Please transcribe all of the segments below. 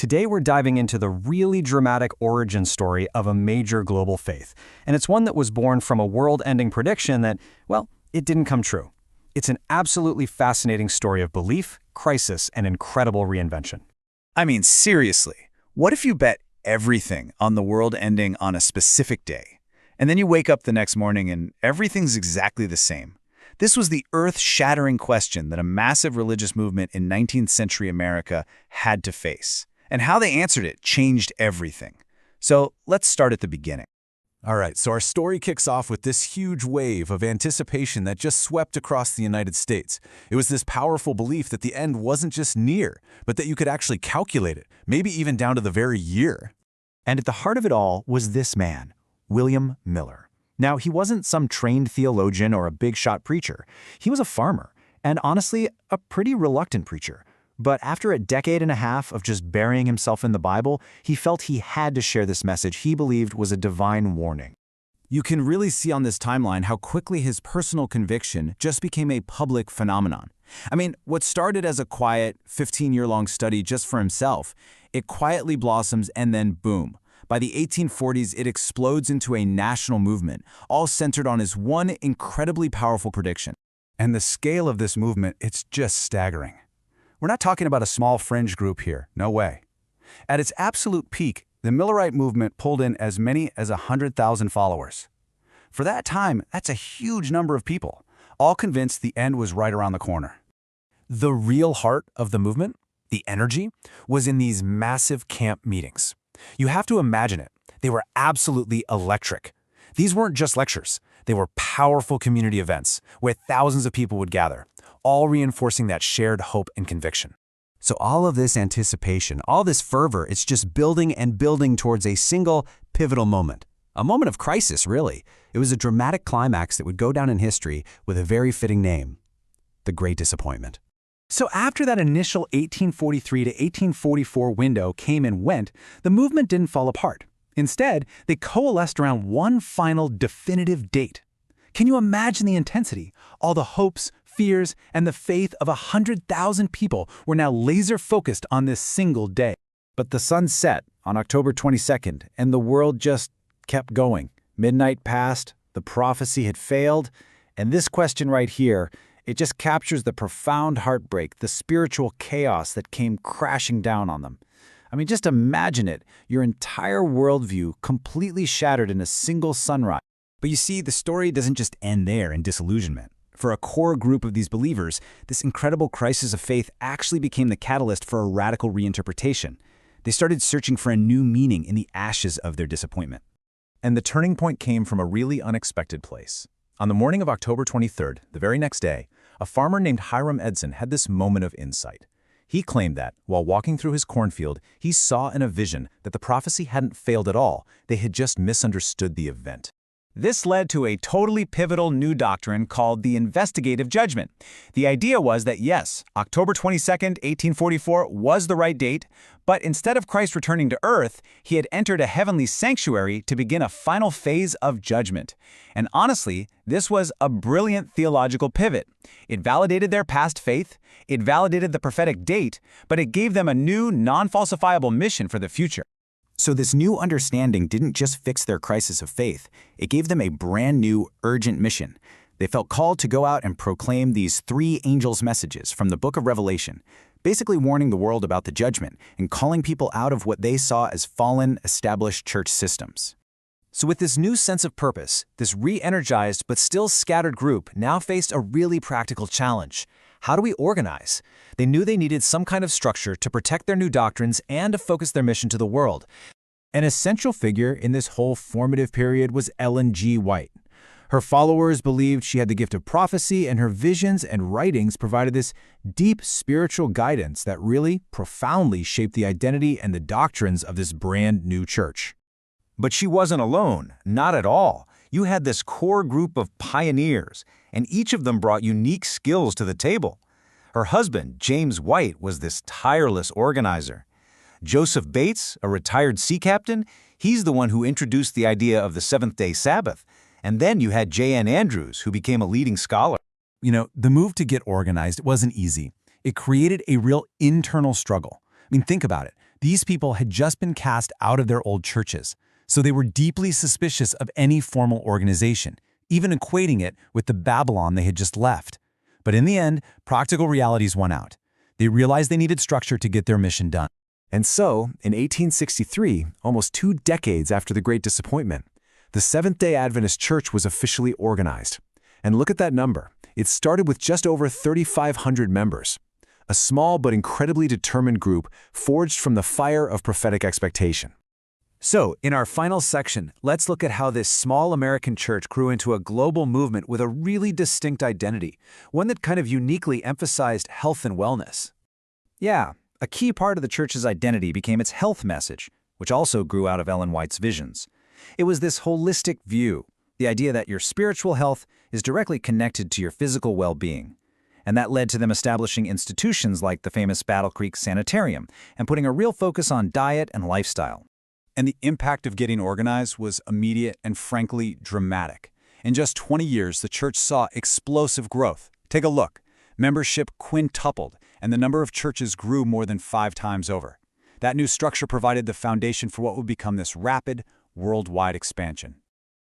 Today we're diving into the really dramatic origin story of a major global faith, and it's one that was born from a world-ending prediction that, well, it didn't come true. It's an absolutely fascinating story of belief, crisis, and incredible reinvention. I mean, seriously, what if you bet everything on the world ending on a specific day, and then you wake up the next morning and everything's exactly the same? This was the earth-shattering question that a massive religious movement in 19th century America had to face. And how they answered it changed everything. So let's start at the beginning. All right, so our story kicks off with this huge wave of anticipation that just swept across the United States. It was this powerful belief that the end wasn't just near, but that you could actually calculate it, maybe even down to the very year. And at the heart of it all was this man, William Miller. Now, he wasn't some trained theologian or a big-shot preacher. He was a farmer, and honestly, a pretty reluctant preacher. But after a decade and a half of just burying himself in the Bible, he felt he had to share this message he believed was a divine warning. You can really see on this timeline how quickly his personal conviction just became a public phenomenon. I mean, what started as a quiet, 15-year-long study just for himself, it quietly blossoms and then boom. By the 1840s, it explodes into a national movement, all centered on his one incredibly powerful prediction. And the scale of this movement, it's just staggering. We're not talking about a small fringe group here, no way. At its absolute peak, the Millerite movement pulled in as many as 100,000 followers. For that time, that's a huge number of people, all convinced the end was right around the corner. The real heart of the movement, the energy, was in these massive camp meetings. You have to imagine it. They were absolutely electric. These weren't just lectures. They were powerful community events where thousands of people would gather, all reinforcing that shared hope and conviction. So all of this anticipation, all this fervor, it's just building and building towards a single pivotal moment. A moment of crisis, really. It was a dramatic climax that would go down in history with a very fitting name: the Great Disappointment. So after that initial 1843 to 1844 window came and went, the movement didn't fall apart. Instead, they coalesced around one final definitive date. Can you imagine the intensity? All the hopes, fears, and the faith of 100,000 people were now laser-focused on this single day. But the sun set on October 22nd, and the world just kept going. Midnight passed, the prophecy had failed, and this question right here, it just captures the profound heartbreak, the spiritual chaos that came crashing down on them. I mean, just imagine it, your entire worldview completely shattered in a single sunrise. But you see, the story doesn't just end there in disillusionment. For a core group of these believers, this incredible crisis of faith actually became the catalyst for a radical reinterpretation. They started searching for a new meaning in the ashes of their disappointment. And the turning point came from a really unexpected place. On the morning of October 23rd, the very next day, a farmer named Hiram Edson had this moment of insight. He claimed that, while walking through his cornfield, he saw in a vision that the prophecy hadn't failed at all, they had just misunderstood the event. This led to a totally pivotal new doctrine called the investigative judgment. The idea was that yes, October 22nd, 1844 was the right date, but instead of Christ returning to earth, he had entered a heavenly sanctuary to begin a final phase of judgment. And honestly, this was a brilliant theological pivot. It validated their past faith, it validated the prophetic date, but it gave them a new, non-falsifiable mission for the future. So this new understanding didn't just fix their crisis of faith, it gave them a brand new, urgent mission. They felt called to go out and proclaim these three angels' messages from the book of Revelation, basically warning the world about the judgment and calling people out of what they saw as fallen, established church systems. So with this new sense of purpose, this re-energized but still scattered group now faced a really practical challenge. How do we organize? They knew they needed some kind of structure to protect their new doctrines and to focus their mission to the world. An essential figure in this whole formative period was Ellen G. White. Her followers believed she had the gift of prophecy, and her visions and writings provided this deep spiritual guidance that really profoundly shaped the identity and the doctrines of this brand new church. But she wasn't alone, not at all. You had this core group of pioneers, and each of them brought unique skills to the table. Her husband, James White, was this tireless organizer. Joseph Bates, a retired sea captain, he's the one who introduced the idea of the seventh-day Sabbath. And then you had J.N. Andrews, who became a leading scholar. You know, the move to get organized wasn't easy. It created a real internal struggle. I mean, think about it. These people had just been cast out of their old churches, so they were deeply suspicious of any formal organization, even equating it with the Babylon they had just left. But in the end, practical realities won out. They realized they needed structure to get their mission done. And so, in 1863, almost 2 decades after the Great Disappointment, the Seventh-day Adventist Church was officially organized. And look at that number. It started with just over 3,500 members. A small but incredibly determined group forged from the fire of prophetic expectation. So, in our final section, let's look at how this small American church grew into a global movement with a really distinct identity, one that kind of uniquely emphasized health and wellness. Yeah, a key part of the church's identity became its health message, which also grew out of Ellen White's visions. It was this holistic view, the idea that your spiritual health is directly connected to your physical well-being. And that led to them establishing institutions like the famous Battle Creek Sanitarium and putting a real focus on diet and lifestyle. And the impact of getting organized was immediate and frankly dramatic. In just 20 years, the church saw explosive growth. Take a look. Membership quintupled, and the number of churches grew more than 5 times over. That new structure provided the foundation for what would become this rapid, worldwide expansion.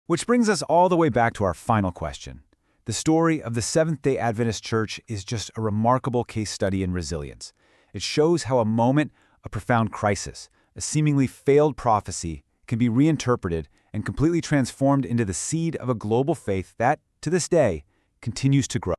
Which brings us all the way back to our final question. The story of the Seventh-day Adventist Church is just a remarkable case study in resilience. It shows how a moment, a profound crisis, a seemingly failed prophecy can be reinterpreted and completely transformed into the seed of a global faith that, to this day, continues to grow.